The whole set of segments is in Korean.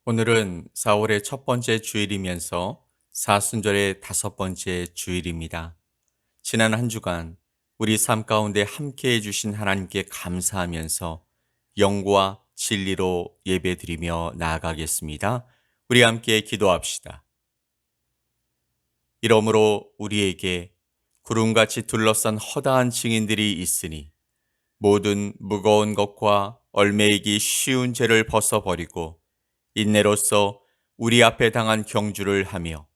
오늘은 4월의 첫 번째 주일이면서 사순절의 다섯 번째 주일입니다. 지난 한 주간 우리 삶 가운데 함께 해주신 하나님께 감사하면서 영과 진리로 예배드리며 나아가겠습니다. 우리 함께 기도합시다. 이러므로 우리에게 구름같이 둘러싼 허다한 증인들이 있으니 모든 무거운 것과 얼매이기 쉬운 죄를 벗어버리고 인내로써 우리 앞에 당한 경주를 하며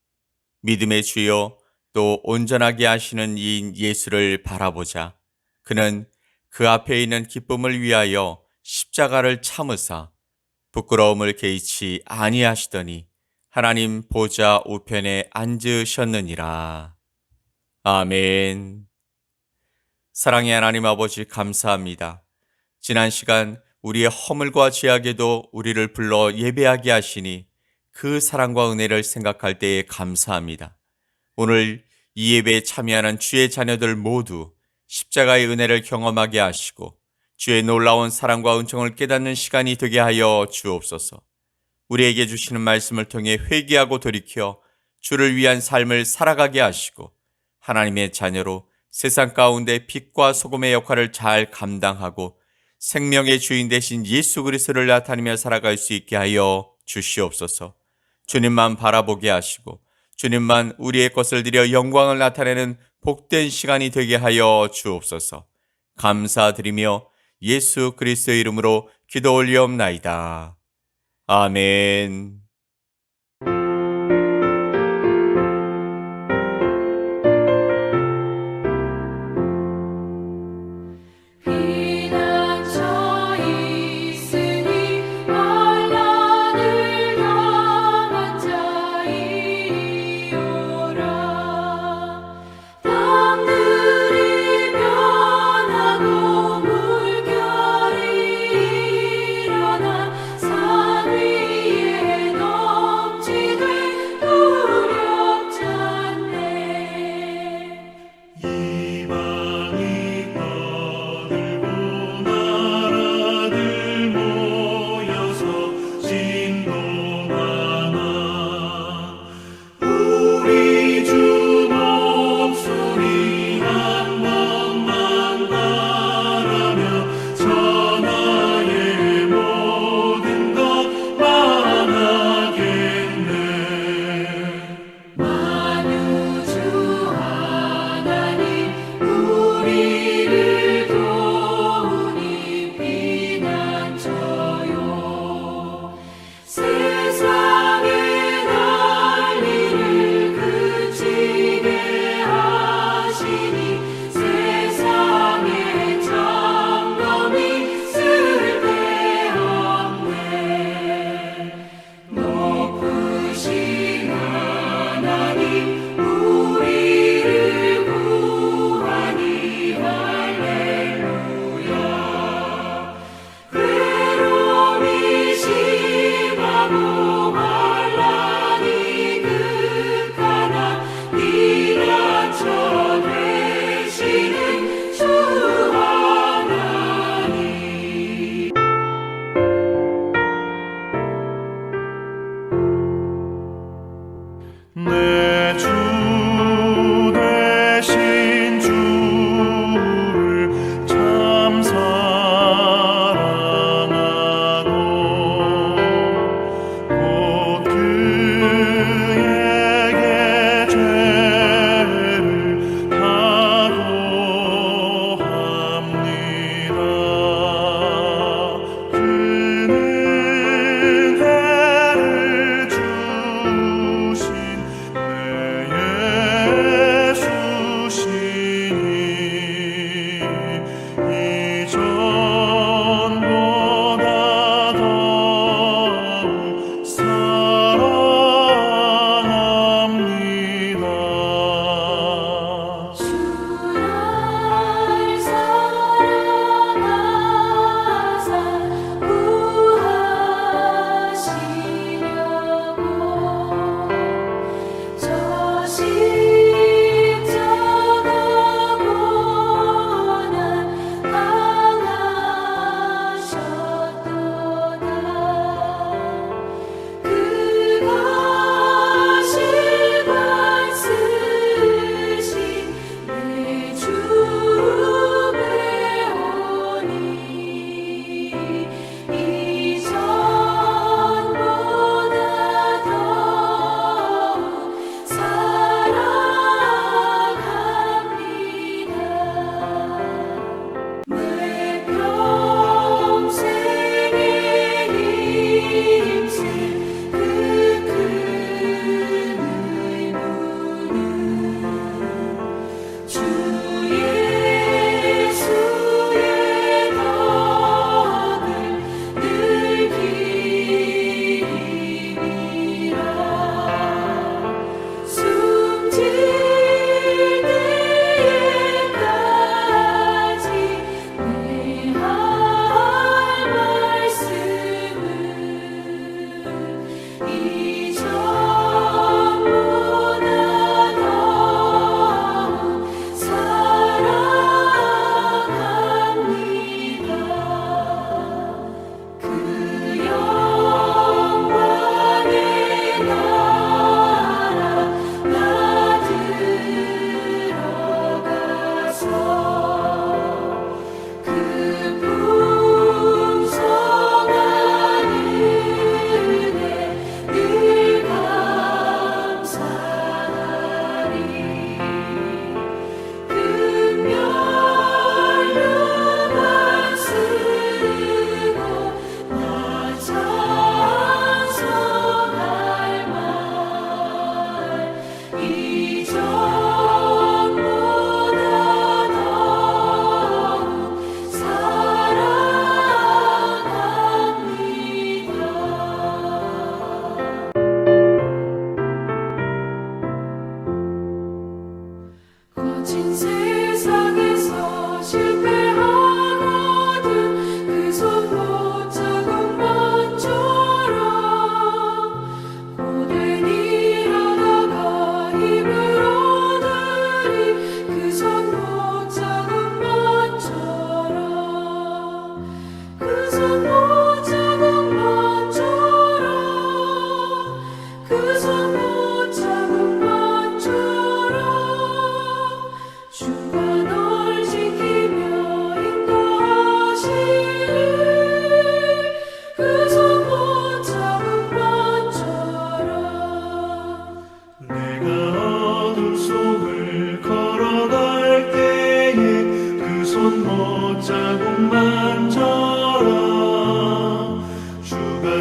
믿음의 주여 또 온전하게 하시는 이인 예수를 바라보자. 그는 그 앞에 있는 기쁨을 위하여 십자가를 참으사 부끄러움을 개의치 아니하시더니 하나님 보좌 우편에 앉으셨느니라. 아멘. 사랑의 하나님 아버지 감사합니다. 지난 시간 우리의 허물과 죄악에도 우리를 불러 예배하게 하시니 그 사랑과 은혜를 생각할 때에 감사합니다. 오늘 이 예배에 참여하는 주의 자녀들 모두 십자가의 은혜를 경험하게 하시고 주의 놀라운 사랑과 은총을 깨닫는 시간이 되게 하여 주옵소서. 우리에게 주시는 말씀을 통해 회개하고 돌이켜 주를 위한 삶을 살아가게 하시고 하나님의 자녀로 세상 가운데 빛과 소금의 역할을 잘 감당하고 생명의 주인 되신 예수 그리스도를 나타내며 살아갈 수 있게 하여 주시옵소서. 주님만 바라보게 하시고 주님만 우리의 것을 드려 영광을 나타내는 복된 시간이 되게 하여 주옵소서. 감사드리며 예수 그리스도의 이름으로 기도 올리옵나이다. 아멘. 피난처 있으니 환난을 당한 자이리오라. 땅들이 변하고 물결이 일어나 산 위에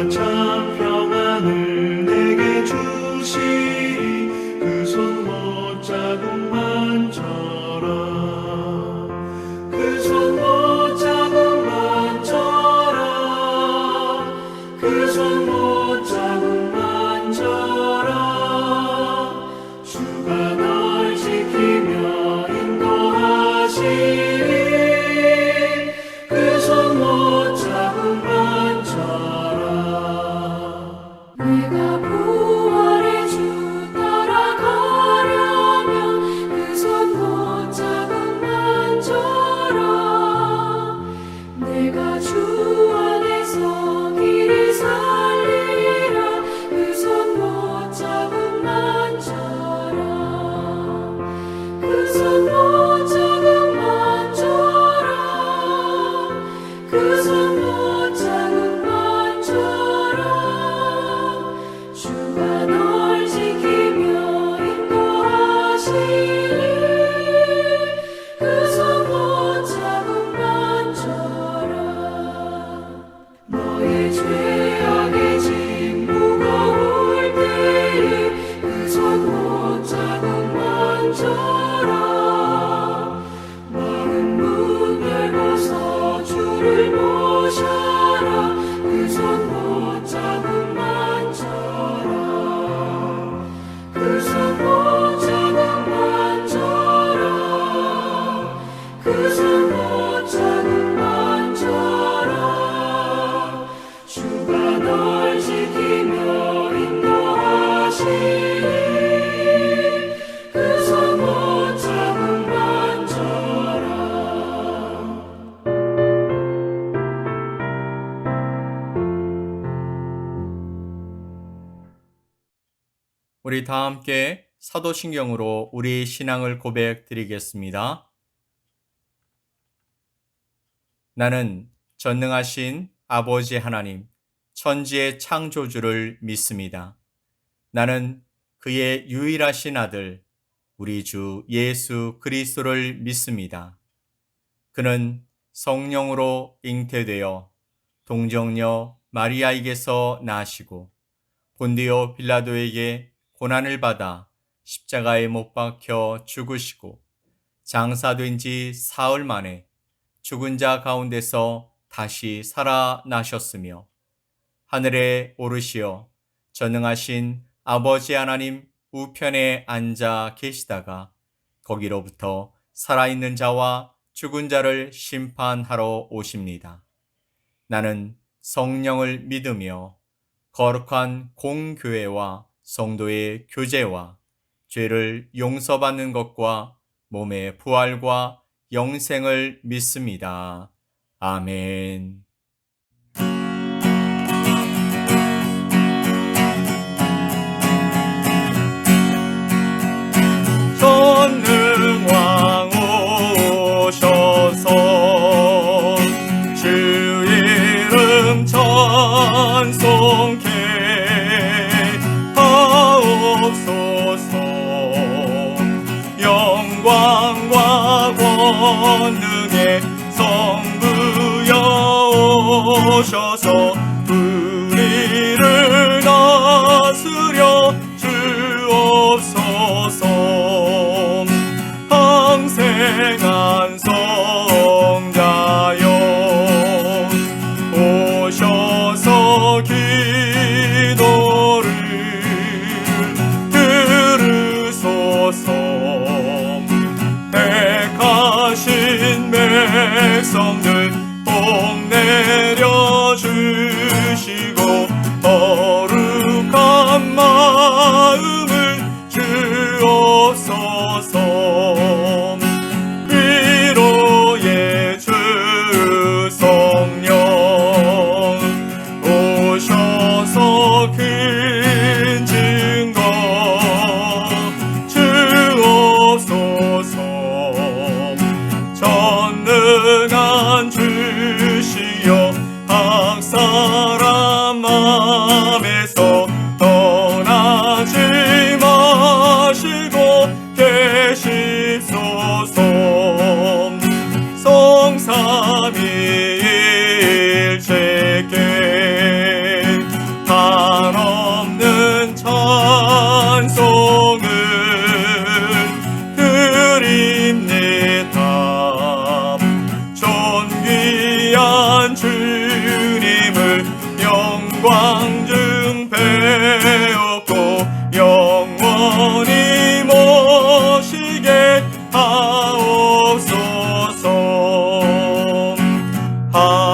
참 평안을 내게 주시리 그 손 못자국 만져라 그 손 못자국 만져라 그 손 못자국 만져라 주가 널 지키며 인도하시리 그 손 못자국 만져라 내가 부활의 주 따라가려면 그 손 못자국 만져라 내가 주 안에서 길을 살리라 그 손 못자국 만져라 그 손 못자국 만져라 그 손 못자국 만져라 주가 널 지키며 인도하시리 그 손 못자국 만져라 너의 죄악의 짐 무거울 때에 그 손 못자국 만져라 마른 문 열고서 주를 모셔라 그 손 못자국 만져라 그 손 못자국 만져라 그 손 못자국 만져라 주가 널 지키며 인도하시리 그 손 못자국 만져라 우리 다 함께 사도신경으로 우리 신앙을 고백드리겠습니다. 나는 전능하신 아버지 하나님, 천지의 창조주를 믿습니다. 나는 그의 유일하신 아들, 우리 주 예수 그리스도를 믿습니다. 그는 성령으로 잉태되어 동정녀 마리아에게서 나시고 본디오 빌라도에게 고난을 받아 십자가에 못 박혀 죽으시고 장사된 지 사흘 만에 죽은 자 가운데서 다시 살아나셨으며 하늘에 오르시어 전능하신 아버지 하나님 우편에 앉아 계시다가 거기로부터 살아있는 자와 죽은 자를 심판하러 오십니다. 나는 성령을 믿으며 거룩한 공교회와 성도의 교제와 죄를 용서받는 것과 몸의 부활과 영생을 믿습니다. 아멘. 전능왕 오셔서 주 이름 찬송케 하옵소서. 영광과 권능의 성부여 오셔서 우리를 다스려 주옵소서. 항생한 성자여 오셔서 기도를 들으소서. 택하신 백성들 복 내려주시고 거룩한 마음을 주옵소서. 위로의 주 성령 오셔서 큰 증거 주옵소서. 전능한 주시여 각 사람 맘에서 떠나지 마시고 계십소서. 성삼위일체께 광증 배웠고 영원히 모시게 하옵소서. 아멘.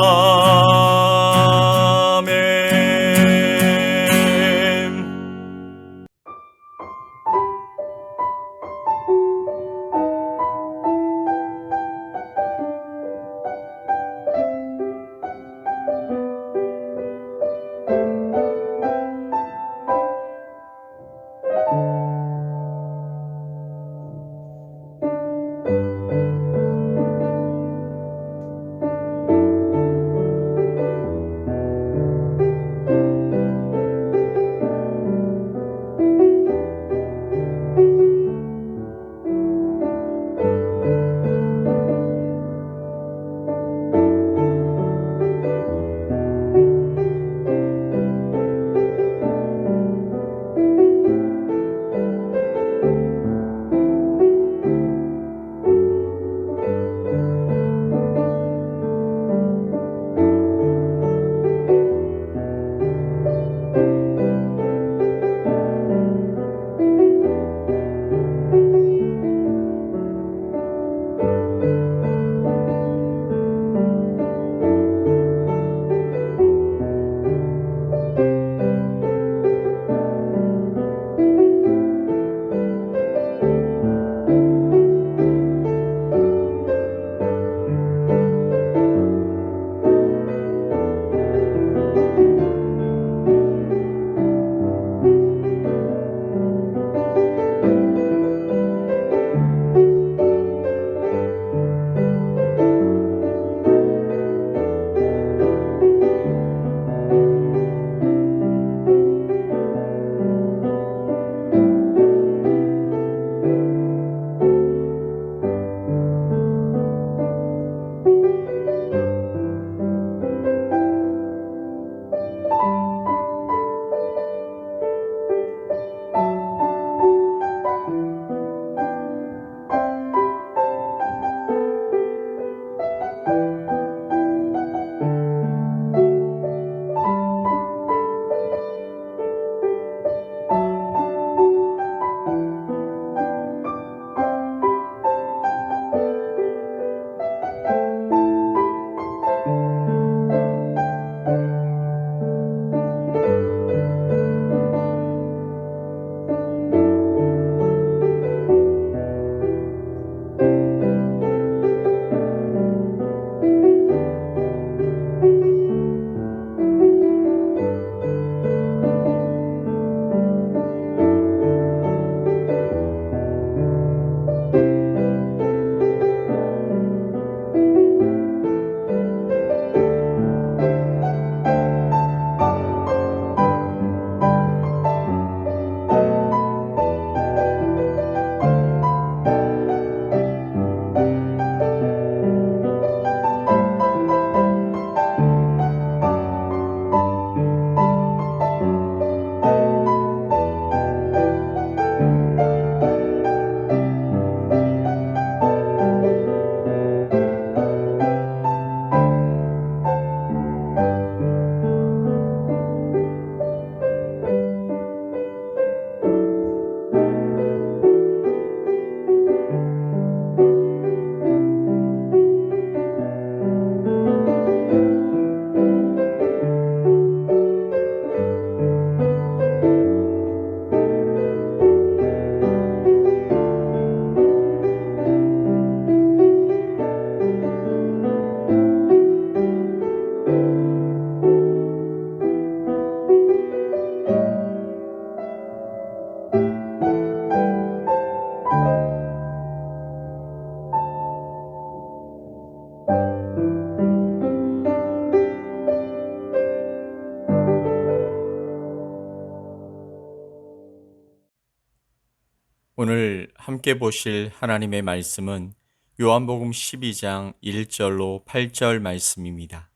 오늘 함께 보실 하나님의 말씀은 요한복음 12장 1절로 8절 말씀입니다.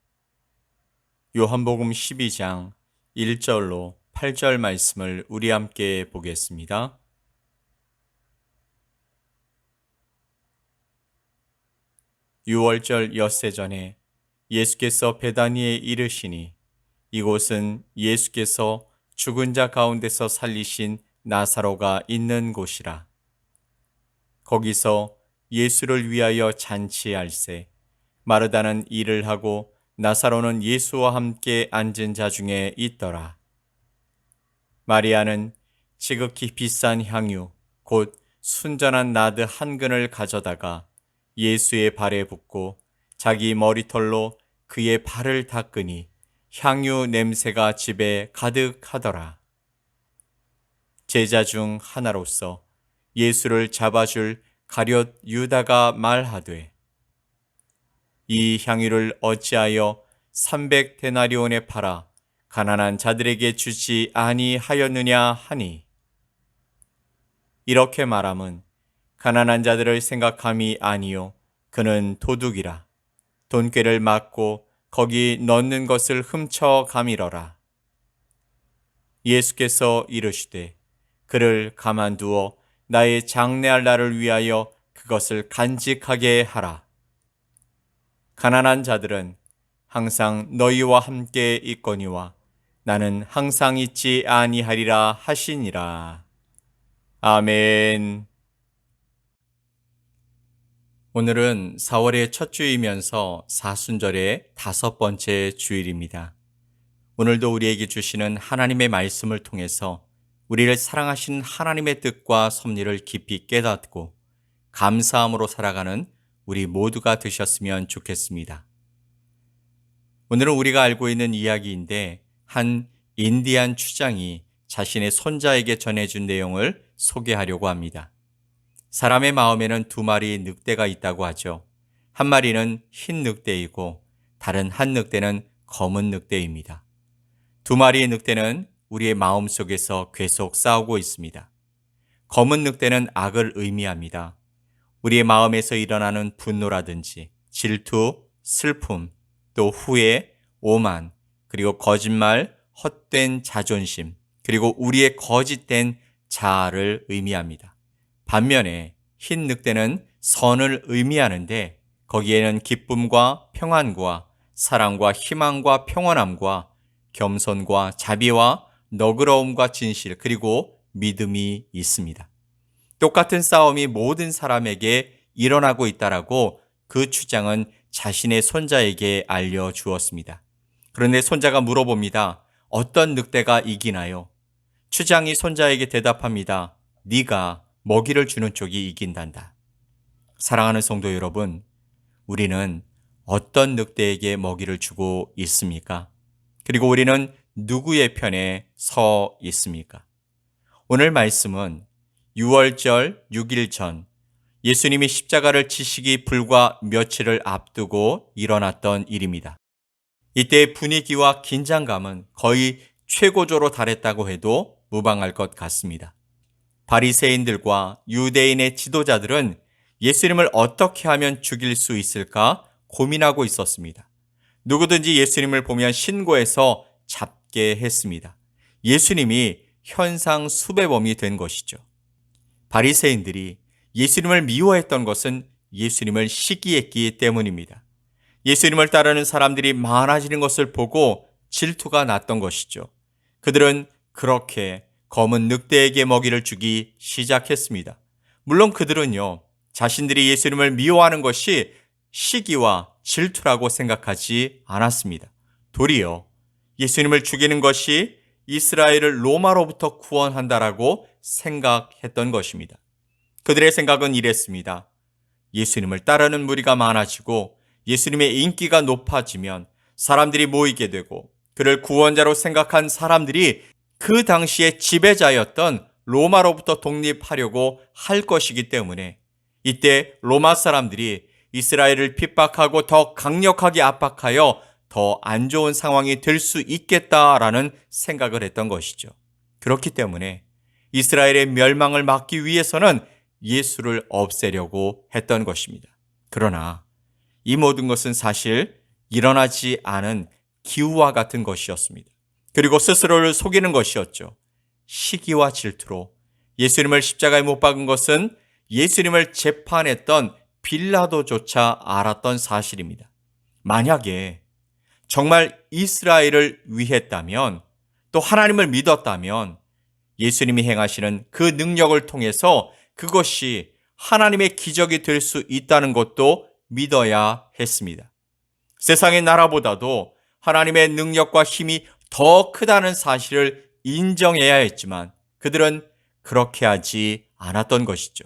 요한복음 12장 1절로 8절 말씀을 우리 함께 보겠습니다. 유월절 엿새 전에 예수께서 베다니에 이르시니 이곳은 예수께서 죽은 자 가운데서 살리신 나사로가 있는 곳이라. 거기서 예수를 위하여 잔치할세 마르다는 일을 하고 나사로는 예수와 함께 앉은 자 중에 있더라. 마리아는 지극히 비싼 향유 곧 순전한 나드 한 근을 가져다가 예수의 발에 붓고 자기 머리털로 그의 발을 닦으니 향유 냄새가 집에 가득하더라. 제자 중 하나로서 예수를 잡아줄 가룟 유다가 말하되 이 향유를 어찌하여 300데나리온에 팔아 가난한 자들에게 주지 아니하였느냐 하니, 이렇게 말함은 가난한 자들을 생각함이 아니요 그는 도둑이라 돈꾀를 맞고 거기 넣는 것을 훔쳐 가미러라. 예수께서 이르시되 그를 가만두어 나의 장래할 날을 위하여 그것을 간직하게 하라. 가난한 자들은 항상 너희와 함께 있거니와 나는 항상 있지 아니하리라 하시니라. 아멘. 오늘은 4월의 첫 주이면서 사순절의 5번째 주일입니다. 오늘도 우리에게 주시는 하나님의 말씀을 통해서 우리를 사랑하신 하나님의 뜻과 섭리를 깊이 깨닫고 감사함으로 살아가는 우리 모두가 되셨으면 좋겠습니다. 오늘은 우리가 알고 있는 이야기인데 한 인디안 추장이 자신의 손자에게 전해준 내용을 소개하려고 합니다. 사람의 마음에는 2마리 늑대가 있다고 하죠. 한 마리는 흰 늑대이고 다른 한 늑대는 검은 늑대입니다. 2마리의 늑대는 우리의 마음 속에서 계속 싸우고 있습니다. 검은 늑대는 악을 의미합니다. 우리의 마음에서 일어나는 분노라든지 질투, 슬픔, 또 후회, 오만, 그리고 거짓말, 헛된 자존심, 그리고 우리의 거짓된 자아를 의미합니다. 반면에 흰 늑대는 선을 의미하는데 거기에는 기쁨과 평안과 사랑과 희망과 평온함과 겸손과 자비와 너그러움과 진실 그리고 믿음이 있습니다. 똑같은 싸움이 모든 사람에게 일어나고 있다라고 그 추장은 자신의 손자에게 알려주었습니다. 그런데 손자가 물어봅니다. 어떤 늑대가 이기나요? 추장이 손자에게 대답합니다. 네가 먹이를 주는 쪽이 이긴단다. 사랑하는 성도 여러분, 우리는 어떤 늑대에게 먹이를 주고 있습니까? 그리고 우리는 누구의 편에 서 있습니까? 오늘 말씀은 6월절 6일 전 예수님이 십자가를 지시기 불과 며칠을 앞두고 일어났던 일입니다. 이때의 분위기와 긴장감은 거의 최고조로 달했다고 해도 무방할 것 같습니다. 바리새인들과 유대인의 지도자들은 예수님을 어떻게 하면 죽일 수 있을까 고민하고 있었습니다. 누구든지 예수님을 보면 신고해서 잡게 했습니다. 예수님이 현상 수배범이 된 것이죠. 바리새인들이 예수님을 미워했던 것은 예수님을 시기했기 때문입니다. 예수님을 따르는 사람들이 많아지는 것을 보고 질투가 났던 것이죠. 그들은 그렇게 검은 늑대에게 먹이를 주기 시작했습니다. 물론 그들은요, 자신들이 예수님을 미워하는 것이 시기와 질투라고 생각하지 않았습니다. 도리어 예수님을 죽이는 것이 이스라엘을 로마로부터 구원한다라고 생각했던 것입니다. 그들의 생각은 이랬습니다. 예수님을 따르는 무리가 많아지고 예수님의 인기가 높아지면 사람들이 모이게 되고 그를 구원자로 생각한 사람들이 그 당시에 지배자였던 로마로부터 독립하려고 할 것이기 때문에 이때 로마 사람들이 이스라엘을 핍박하고 더 강력하게 압박하여 더 안 좋은 상황이 될 수 있겠다라는 생각을 했던 것이죠. 그렇기 때문에 이스라엘의 멸망을 막기 위해서는 예수를 없애려고 했던 것입니다. 그러나 이 모든 것은 사실 일어나지 않은 기우와 같은 것이었습니다. 그리고 스스로를 속이는 것이었죠. 시기와 질투로 예수님을 십자가에 못 박은 것은 예수님을 재판했던 빌라도조차 알았던 사실입니다. 만약에 정말 이스라엘을 위했다면, 또 하나님을 믿었다면 예수님이 행하시는 그 능력을 통해서 그것이 하나님의 기적이 될 수 있다는 것도 믿어야 했습니다. 세상의 나라보다도 하나님의 능력과 힘이 더 크다는 사실을 인정해야 했지만 그들은 그렇게 하지 않았던 것이죠.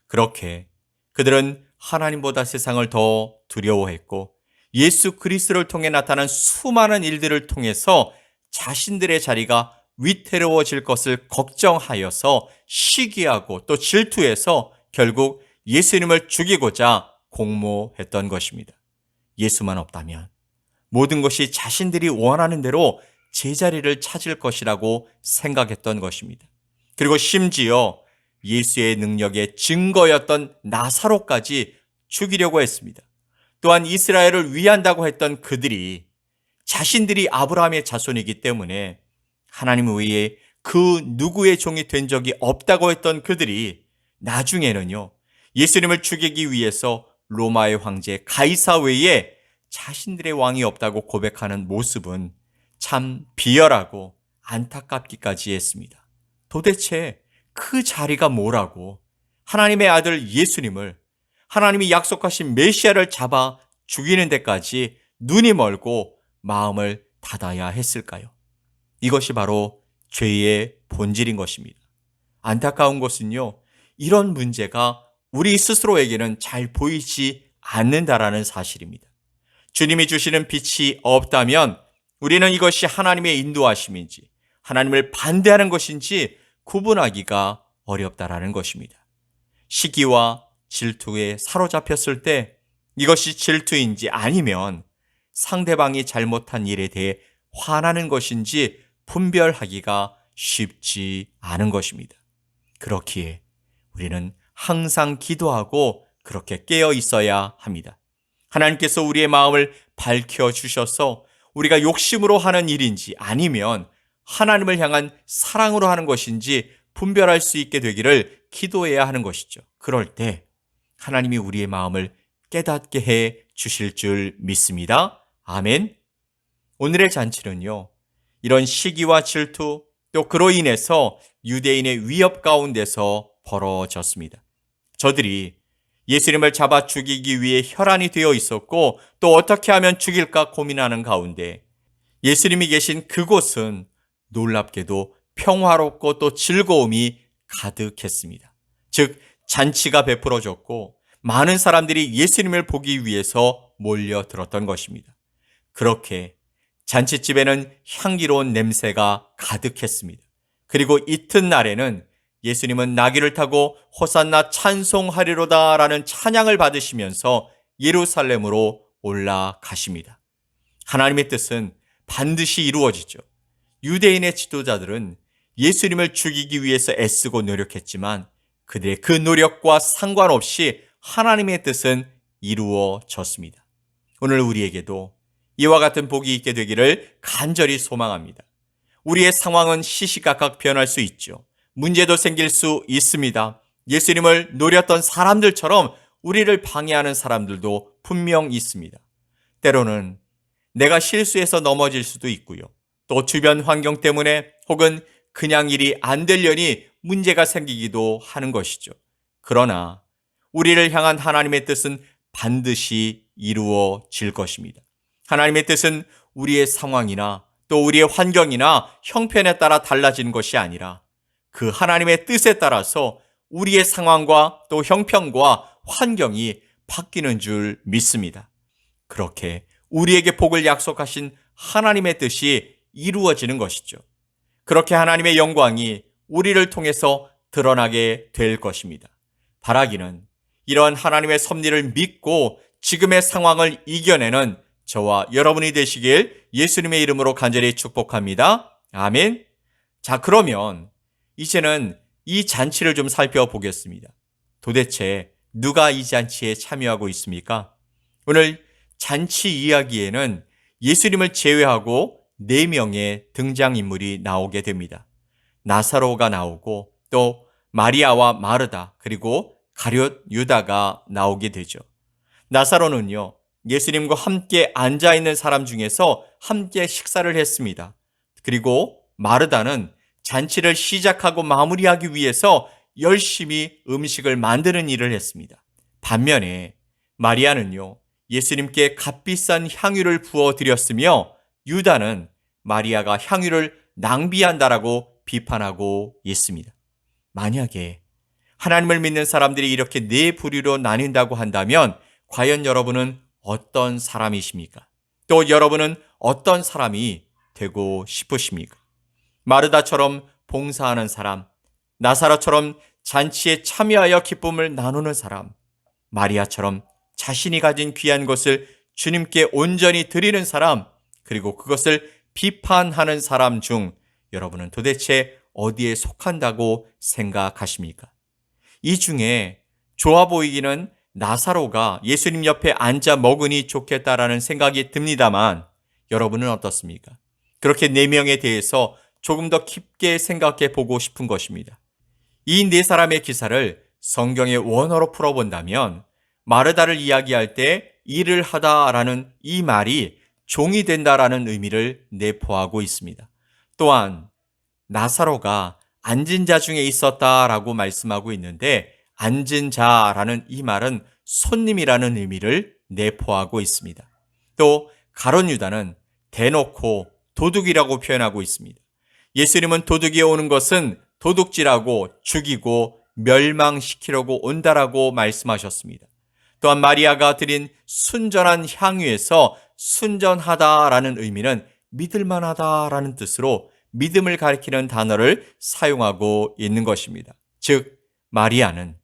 그렇게 그들은 하나님보다 세상을 더 두려워했고 예수 그리스도를 통해 나타난 수많은 일들을 통해서 자신들의 자리가 위태로워질 것을 걱정하여서 시기하고 또 질투해서 결국 예수님을 죽이고자 공모했던 것입니다. 예수만 없다면 모든 것이 자신들이 원하는 대로 제자리를 찾을 것이라고 생각했던 것입니다. 그리고 심지어 예수의 능력의 증거였던 나사로까지 죽이려고 했습니다. 또한 이스라엘을 위한다고 했던 그들이 자신들이 아브라함의 자손이기 때문에 하나님 외에 그 누구의 종이 된 적이 없다고 했던 그들이 나중에는요, 예수님을 죽이기 위해서 로마의 황제 가이사 외에 자신들의 왕이 없다고 고백하는 모습은 참 비열하고 안타깝기까지 했습니다. 도대체 그 자리가 뭐라고 하나님의 아들 예수님을, 하나님이 약속하신 메시아를 잡아 죽이는 데까지 눈이 멀고 마음을 닫아야 했을까요? 이것이 바로 죄의 본질인 것입니다. 안타까운 것은요, 이런 문제가 우리 스스로에게는 잘 보이지 않는다라는 사실입니다. 주님이 주시는 빛이 없다면 우리는 이것이 하나님의 인도하심인지 하나님을 반대하는 것인지 구분하기가 어렵다라는 것입니다. 시기와 질투에 사로잡혔을 때 이것이 질투인지 아니면 상대방이 잘못한 일에 대해 화나는 것인지 분별하기가 쉽지 않은 것입니다. 그렇기에 우리는 항상 기도하고 그렇게 깨어 있어야 합니다. 하나님께서 우리의 마음을 밝혀주셔서 우리가 욕심으로 하는 일인지 아니면 하나님을 향한 사랑으로 하는 것인지 분별할 수 있게 되기를 기도해야 하는 것이죠. 그럴 때 하나님이 우리의 마음을 깨닫게 해 주실 줄 믿습니다. 아멘. 오늘의 잔치는요, 이런 시기와 질투 또 그로 인해서 유대인의 위협 가운데서 벌어졌습니다. 저들이 예수님을 잡아 죽이기 위해 혈안이 되어 있었고 또 어떻게 하면 죽일까 고민하는 가운데 예수님이 계신 그곳은 놀랍게도 평화롭고 또 즐거움이 가득했습니다. 즉 잔치가 베풀어졌고 많은 사람들이 예수님을 보기 위해서 몰려들었던 것입니다. 그렇게 잔치집에는 향기로운 냄새가 가득했습니다. 그리고 이튿날에는 예수님은 나귀를 타고 호산나 찬송하리로다 라는 찬양을 받으시면서 예루살렘으로 올라가십니다. 하나님의 뜻은 반드시 이루어지죠. 유대인의 지도자들은 예수님을 죽이기 위해서 애쓰고 노력했지만 그들의 그 노력과 상관없이 하나님의 뜻은 이루어졌습니다. 오늘 우리에게도 이와 같은 복이 있게 되기를 간절히 소망합니다. 우리의 상황은 시시각각 변할 수 있죠. 문제도 생길 수 있습니다. 예수님을 노렸던 사람들처럼 우리를 방해하는 사람들도 분명 있습니다. 때로는 내가 실수해서 넘어질 수도 있고요. 또 주변 환경 때문에 혹은 그냥 일이 안 되려니 문제가 생기기도 하는 것이죠. 그러나 우리를 향한 하나님의 뜻은 반드시 이루어질 것입니다. 하나님의 뜻은 우리의 상황이나 또 우리의 환경이나 형편에 따라 달라지는 것이 아니라 그 하나님의 뜻에 따라서 우리의 상황과 또 형편과 환경이 바뀌는 줄 믿습니다. 그렇게 우리에게 복을 약속하신 하나님의 뜻이 이루어지는 것이죠. 그렇게 하나님의 영광이 우리를 통해서 드러나게 될 것입니다. 바라기는 이러한 하나님의 섭리를 믿고 지금의 상황을 이겨내는 저와 여러분이 되시길 예수님의 이름으로 간절히 축복합니다. 아멘. 자, 그러면 이제는 이 잔치를 좀 살펴보겠습니다. 도대체 누가 이 잔치에 참여하고 있습니까? 오늘 잔치 이야기에는 예수님을 제외하고 4명의 등장인물이 나오게 됩니다. 나사로가 나오고 또 마리아와 마르다 그리고 가룟 유다가 나오게 되죠. 나사로는요, 예수님과 함께 앉아있는 사람 중에서 함께 식사를 했습니다. 그리고 마르다는 잔치를 시작하고 마무리하기 위해서 열심히 음식을 만드는 일을 했습니다. 반면에 마리아는요, 예수님께 값비싼 향유를 부어드렸으며 유다는 마리아가 향유를 낭비한다라고 비판하고 있습니다. 만약에 하나님을 믿는 사람들이 이렇게 네 부류로 나뉜다고 한다면 과연 여러분은 어떤 사람이십니까? 또 여러분은 어떤 사람이 되고 싶으십니까? 마르다처럼 봉사하는 사람, 나사로처럼 잔치에 참여하여 기쁨을 나누는 사람, 마리아처럼 자신이 가진 귀한 것을 주님께 온전히 드리는 사람, 그리고 그것을 비판하는 사람 중 여러분은 도대체 어디에 속한다고 생각하십니까? 이 중에 좋아 보이기는 나사로가 예수님 옆에 앉아 먹으니 좋겠다라는 생각이 듭니다만 여러분은 어떻습니까? 그렇게 네 명에 대해서 조금 더 깊게 생각해 보고 싶은 것입니다. 이 네 사람의 기사를 성경의 원어로 풀어본다면 마르다를 이야기할 때 일을 하다라는 이 말이 종이 된다라는 의미를 내포하고 있습니다. 또한 나사로가 앉은 자 중에 있었다라고 말씀하고 있는데 앉은 자라는 이 말은 손님이라는 의미를 내포하고 있습니다. 또 가룟 유다는 대놓고 도둑이라고 표현하고 있습니다. 예수님은 도둑이 오는 것은 도둑질하고 죽이고 멸망시키려고 온다라고 말씀하셨습니다. 또한 마리아가 드린 순전한 향유에서 순전하다라는 의미는 믿을만하다라는 뜻으로 믿음을 가리키는 단어를 사용하고 있는 것입니다. 즉 마리아는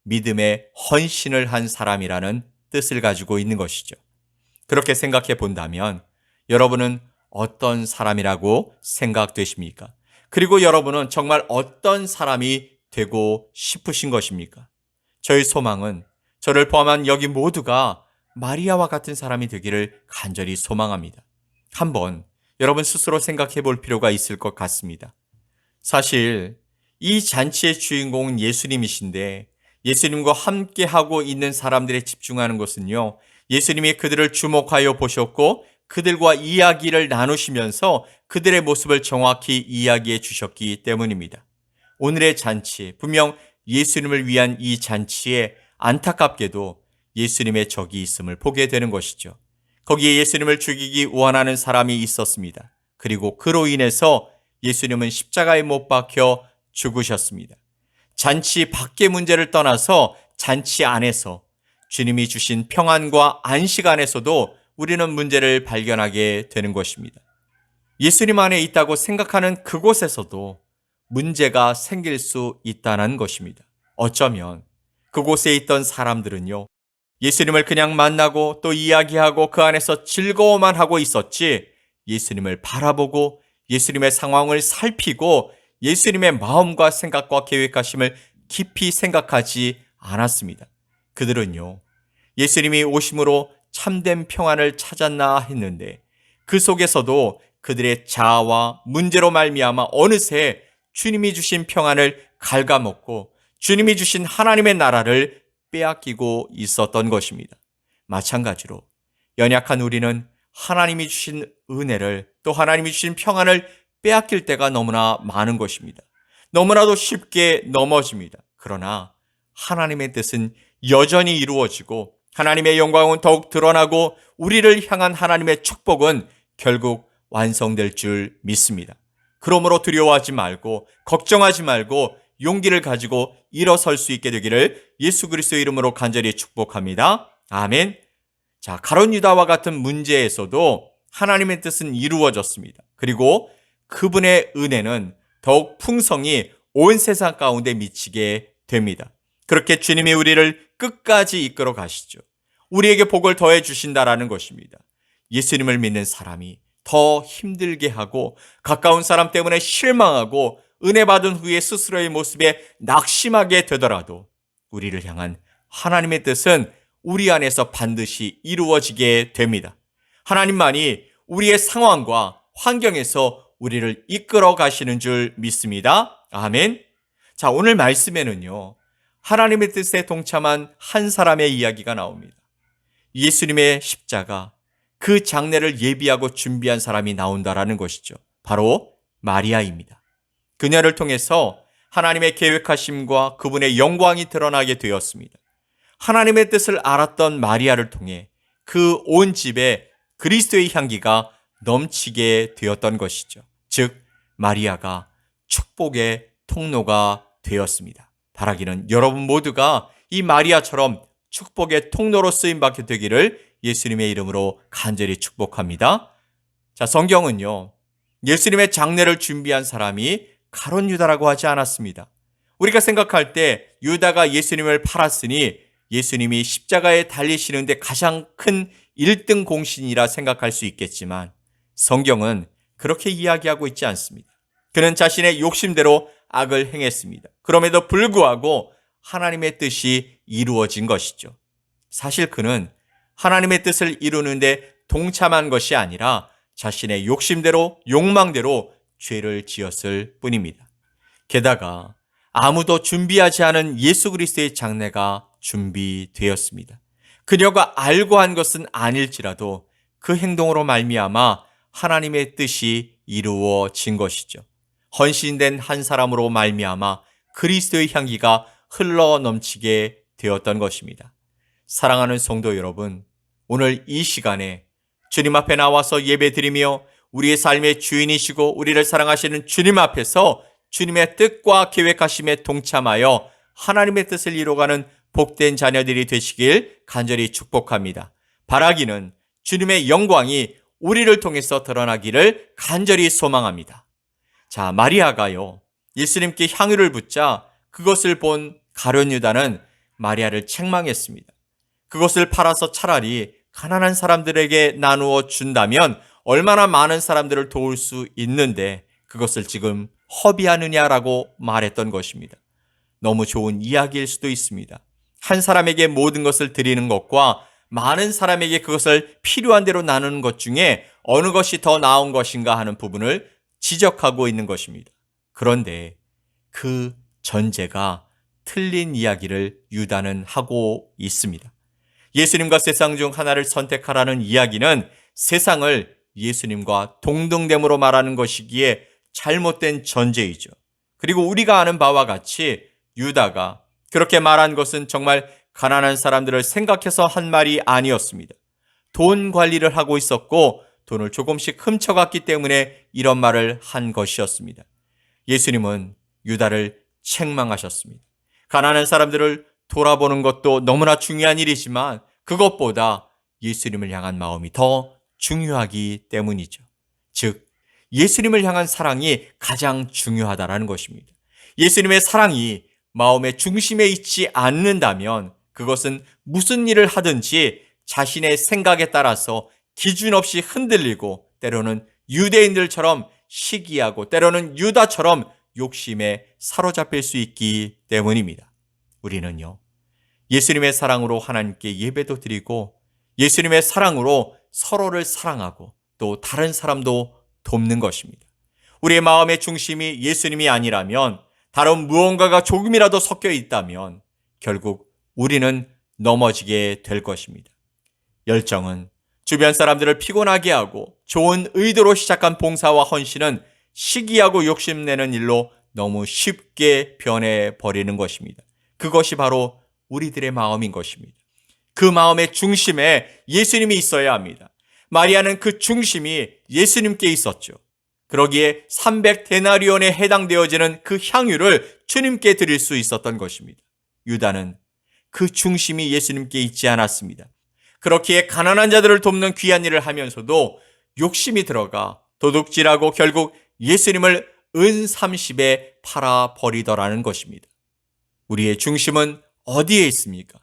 믿음에 헌신을 한 사람이라는 뜻을 가지고 있는 것이죠. 그렇게 생각해 본다면 여러분은 어떤 사람이라고 생각되십니까? 그리고 여러분은 정말 어떤 사람이 되고 싶으신 것입니까? 저희 소망은 저를 포함한 여기 모두가 마리아와 같은 사람이 되기를 간절히 소망합니다. 한번 여러분 스스로 생각해 볼 필요가 있을 것 같습니다. 사실 이 잔치의 주인공은 예수님이신데 예수님과 함께 하고 있는 사람들에 집중하는 것은요, 예수님이 그들을 주목하여 보셨고 그들과 이야기를 나누시면서 그들의 모습을 정확히 이야기해 주셨기 때문입니다. 오늘의 잔치, 분명 예수님을 위한 이 잔치에 안타깝게도 예수님의 적이 있음을 보게 되는 것이죠. 거기에 예수님을 죽이기 원하는 사람이 있었습니다. 그리고 그로 인해서 예수님은 십자가에 못 박혀 죽으셨습니다. 잔치 밖의 문제를 떠나서 잔치 안에서 주님이 주신 평안과 안식 안에서도 우리는 문제를 발견하게 되는 것입니다. 예수님 안에 있다고 생각하는 그곳에서도 문제가 생길 수 있다는 것입니다. 어쩌면 그곳에 있던 사람들은요, 예수님을 그냥 만나고 또 이야기하고 그 안에서 즐거워만 하고 있었지 예수님을 바라보고 예수님의 상황을 살피고 예수님의 마음과 생각과 계획하심을 깊이 생각하지 않았습니다. 그들은요, 예수님이 오심으로 참된 평안을 찾았나 했는데 그 속에서도 그들의 자아와 문제로 말미암아 어느새 주님이 주신 평안을 갉아먹고 주님이 주신 하나님의 나라를 빼앗기고 있었던 것입니다. 마찬가지로 연약한 우리는 하나님이 주신 은혜를 또 하나님이 주신 평안을 빼앗길 때가 너무나 많은 것입니다. 너무나도 쉽게 넘어집니다. 그러나 하나님의 뜻은 여전히 이루어지고 하나님의 영광은 더욱 드러나고 우리를 향한 하나님의 축복은 결국 완성될 줄 믿습니다. 그러므로 두려워하지 말고 걱정하지 말고 용기를 가지고 일어설 수 있게 되기를 예수 그리스도의 이름으로 간절히 축복합니다. 아멘. 자, 가룟 유다와 같은 문제에서도 하나님의 뜻은 이루어졌습니다. 그리고 그분의 은혜는 더욱 풍성히 온 세상 가운데 미치게 됩니다. 그렇게 주님이 우리를 끝까지 이끌어 가시죠. 우리에게 복을 더해 주신다라는 것입니다. 예수님을 믿는 사람이 더 힘들게 하고 가까운 사람 때문에 실망하고 은혜 받은 후에 스스로의 모습에 낙심하게 되더라도 우리를 향한 하나님의 뜻은 우리 안에서 반드시 이루어지게 됩니다. 하나님만이 우리의 상황과 환경에서 우리를 이끌어 가시는 줄 믿습니다. 아멘. 자, 오늘 말씀에는요, 하나님의 뜻에 동참한 한 사람의 이야기가 나옵니다. 예수님의 십자가, 그 장례를 예비하고 준비한 사람이 나온다라는 것이죠. 바로 마리아입니다. 그녀를 통해서 하나님의 계획하심과 그분의 영광이 드러나게 되었습니다. 하나님의 뜻을 알았던 마리아를 통해 그 온 집에 그리스도의 향기가 넘치게 되었던 것이죠. 즉 마리아가 축복의 통로가 되었습니다. 바라기는 여러분 모두가 이 마리아처럼 축복의 통로로 쓰임받게 되기를 예수님의 이름으로 간절히 축복합니다. 자, 성경은요, 예수님의 장례를 준비한 사람이 가룟 유다라고 하지 않았습니다. 우리가 생각할 때 유다가 예수님을 팔았으니 예수님이 십자가에 달리시는데 가장 큰 1등 공신이라 생각할 수 있겠지만 성경은 그렇게 이야기하고 있지 않습니다. 그는 자신의 욕심대로 악을 행했습니다. 그럼에도 불구하고 하나님의 뜻이 이루어진 것이죠. 사실 그는 하나님의 뜻을 이루는데 동참한 것이 아니라 자신의 욕심대로 욕망대로 죄를 지었을 뿐입니다. 게다가 아무도 준비하지 않은 예수 그리스도의 장례가 준비되었습니다. 그녀가 알고 한 것은 아닐지라도 그 행동으로 말미암아 하나님의 뜻이 이루어진 것이죠. 헌신된 한 사람으로 말미암아 그리스도의 향기가 흘러 넘치게 되었던 것입니다. 사랑하는 성도 여러분, 오늘 이 시간에 주님 앞에 나와서 예배드리며 우리의 삶의 주인이시고 우리를 사랑하시는 주님 앞에서 주님의 뜻과 계획하심에 동참하여 하나님의 뜻을 이루어가는 복된 자녀들이 되시길 간절히 축복합니다. 바라기는 주님의 영광이 우리를 통해서 드러나기를 간절히 소망합니다. 자, 마리아가요, 예수님께 향유를 붓자 그것을 본 가룟 유다는 마리아를 책망했습니다. 그것을 팔아서 차라리 가난한 사람들에게 나누어 준다면 얼마나 많은 사람들을 도울 수 있는데 그것을 지금 허비하느냐라고 말했던 것입니다. 너무 좋은 이야기일 수도 있습니다. 한 사람에게 모든 것을 드리는 것과 많은 사람에게 그것을 필요한 대로 나누는 것 중에 어느 것이 더 나은 것인가 하는 부분을 지적하고 있는 것입니다. 그런데 그 전제가 틀린 이야기를 유다는 하고 있습니다. 예수님과 세상 중 하나를 선택하라는 이야기는 세상을 예수님과 동등됨으로 말하는 것이기에 잘못된 전제이죠. 그리고 우리가 아는 바와 같이 유다가 그렇게 말한 것은 정말 가난한 사람들을 생각해서 한 말이 아니었습니다. 돈 관리를 하고 있었고 돈을 조금씩 훔쳐갔기 때문에 이런 말을 한 것이었습니다. 예수님은 유다를 책망하셨습니다. 가난한 사람들을 돌아보는 것도 너무나 중요한 일이지만 그것보다 예수님을 향한 마음이 더 중요하기 때문이죠. 즉, 예수님을 향한 사랑이 가장 중요하다라는 것입니다. 예수님의 사랑이 마음의 중심에 있지 않는다면 그것은 무슨 일을 하든지 자신의 생각에 따라서 기준 없이 흔들리고 때로는 유대인들처럼 시기하고 때로는 유다처럼 욕심에 사로잡힐 수 있기 때문입니다. 우리는요, 예수님의 사랑으로 하나님께 예배도 드리고 예수님의 사랑으로 서로를 사랑하고 또 다른 사람도 돕는 것입니다. 우리의 마음의 중심이 예수님이 아니라면 다른 무언가가 조금이라도 섞여 있다면 결국 우리는 넘어지게 될 것입니다. 열정은 주변 사람들을 피곤하게 하고 좋은 의도로 시작한 봉사와 헌신은 시기하고 욕심내는 일로 너무 쉽게 변해버리는 것입니다. 그것이 바로 우리들의 마음인 것입니다. 그 마음의 중심에 예수님이 있어야 합니다. 마리아는 그 중심이 예수님께 있었죠. 그러기에 300데나리온에 해당되어지는 그 향유를 주님께 드릴 수 있었던 것입니다. 유다는 그 중심이 예수님께 있지 않았습니다. 그렇기에 가난한 자들을 돕는 귀한 일을 하면서도 욕심이 들어가 도둑질하고 결국 예수님을 은 30에 팔아버리더라는 것입니다. 우리의 중심은 어디에 있습니까?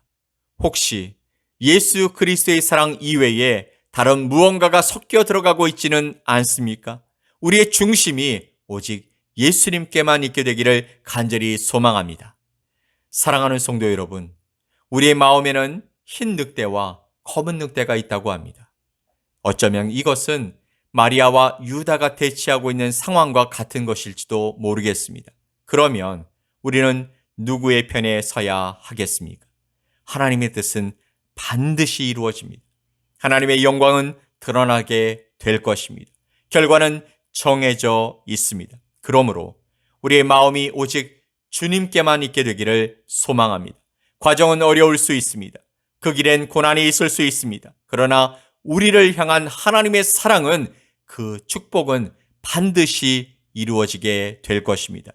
혹시 예수 그리스도의 사랑 이외에 다른 무언가가 섞여 들어가고 있지는 않습니까? 우리의 중심이 오직 예수님께만 있게 되기를 간절히 소망합니다. 사랑하는 성도 여러분, 우리의 마음에는 흰 늑대와 검은 늑대가 있다고 합니다. 어쩌면 이것은 마리아와 유다가 대치하고 있는 상황과 같은 것일지도 모르겠습니다. 그러면 우리는 누구의 편에 서야 하겠습니까? 하나님의 뜻은 반드시 이루어집니다. 하나님의 영광은 드러나게 될 것입니다. 결과는 정해져 있습니다. 그러므로 우리의 마음이 오직 주님께만 있게 되기를 소망합니다. 과정은 어려울 수 있습니다. 그 길엔 고난이 있을 수 있습니다. 그러나 우리를 향한 하나님의 사랑은, 그 축복은 반드시 이루어지게 될 것입니다.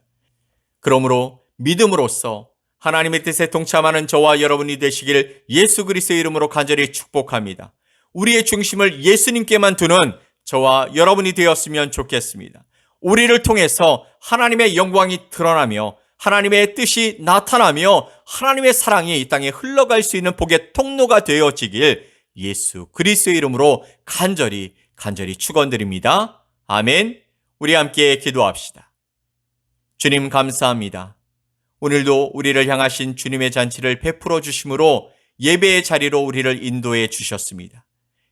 그러므로 믿음으로써 하나님의 뜻에 동참하는 저와 여러분이 되시길 예수 그리스도의 이름으로 간절히 축복합니다. 우리의 중심을 예수님께만 두는 저와 여러분이 되었으면 좋겠습니다. 우리를 통해서 하나님의 영광이 드러나며 하나님의 뜻이 나타나며 하나님의 사랑이 이 땅에 흘러갈 수 있는 복의 통로가 되어지길 예수 그리스도의 이름으로 간절히 축원드립니다. 아멘. 우리 함께 기도합시다. 주님 감사합니다. 오늘도 우리를 향하신 주님의 잔치를 베풀어 주심으로 예배의 자리로 우리를 인도해 주셨습니다.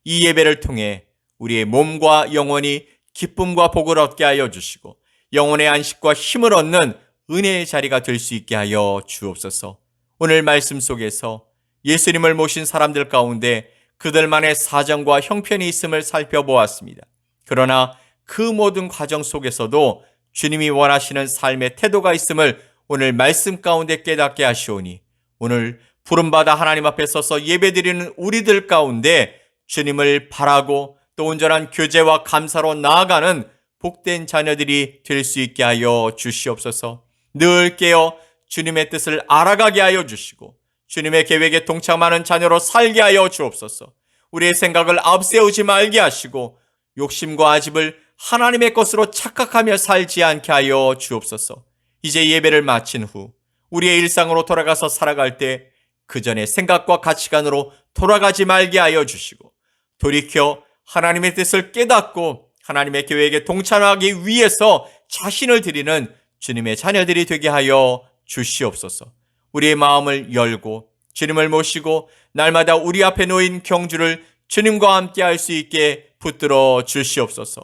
이 예배를 통해 우리의 몸과 영혼이 기쁨과 복을 얻게 하여 주시고 영혼의 안식과 힘을 얻는 은혜의 자리가 될 수 있게 하여 주옵소서. 오늘 말씀 속에서 예수님을 모신 사람들 가운데 그들만의 사정과 형편이 있음을 살펴보았습니다. 그러나 그 모든 과정 속에서도 주님이 원하시는 삶의 태도가 있음을 오늘 말씀 가운데 깨닫게 하시오니 오늘 부름받아 하나님 앞에 서서 예배드리는 우리들 가운데 주님을 바라고 또 온전한 교제와 감사로 나아가는 복된 자녀들이 될 수 있게 하여 주시옵소서. 늘 깨어 주님의 뜻을 알아가게 하여 주시고 주님의 계획에 동참하는 자녀로 살게 하여 주옵소서. 우리의 생각을 앞세우지 말게 하시고 욕심과 아집을 하나님의 것으로 착각하며 살지 않게 하여 주옵소서. 이제 예배를 마친 후 우리의 일상으로 돌아가서 살아갈 때 그 전에 생각과 가치관으로 돌아가지 말게 하여 주시고 돌이켜 하나님의 뜻을 깨닫고 하나님의 계획에 동참하기 위해서 자신을 드리는 주님의 자녀들이 되게 하여 주시옵소서. 우리의 마음을 열고 주님을 모시고 날마다 우리 앞에 놓인 경주를 주님과 함께 할 수 있게 붙들어 주시옵소서.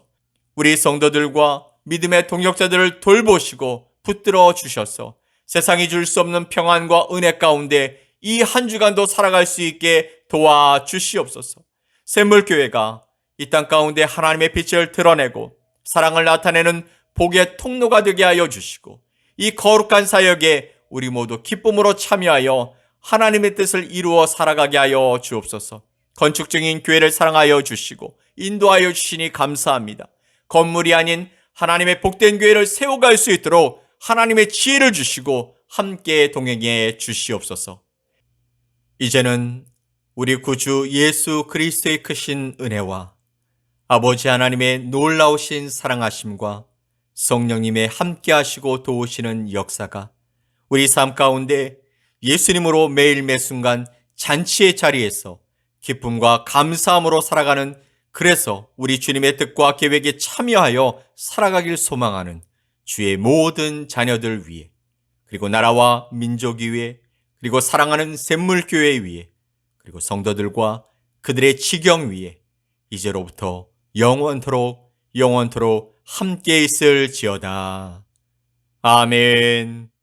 우리 성도들과 믿음의 동역자들을 돌보시고 붙들어 주셔서 세상이 줄 수 없는 평안과 은혜 가운데 이 한 주간도 살아갈 수 있게 도와주시옵소서. 샘물교회가 이 땅 가운데 하나님의 빛을 드러내고 사랑을 나타내는 복의 통로가 되게 하여 주시고 이 거룩한 사역에 우리 모두 기쁨으로 참여하여 하나님의 뜻을 이루어 살아가게 하여 주옵소서. 건축 중인 교회를 사랑하여 주시고 인도하여 주시니 감사합니다. 건물이 아닌 하나님의 복된 교회를 세워갈 수 있도록 하나님의 지혜를 주시고 함께 동행해 주시옵소서. 이제는 우리 구주 예수 그리스도의 크신 은혜와 아버지 하나님의 놀라우신 사랑하심과 성령님의 함께하시고 도우시는 역사가 우리 삶 가운데 예수님으로 매일 매순간 잔치의 자리에서 기쁨과 감사함으로 살아가는, 그래서 우리 주님의 뜻과 계획에 참여하여 살아가길 소망하는 주의 모든 자녀들 위해, 그리고 나라와 민족 위에, 그리고 사랑하는 샘물교회 위에, 그리고 성도들과 그들의 지경 위에 이제로부터 영원토록 함께 있을지어다. 아멘.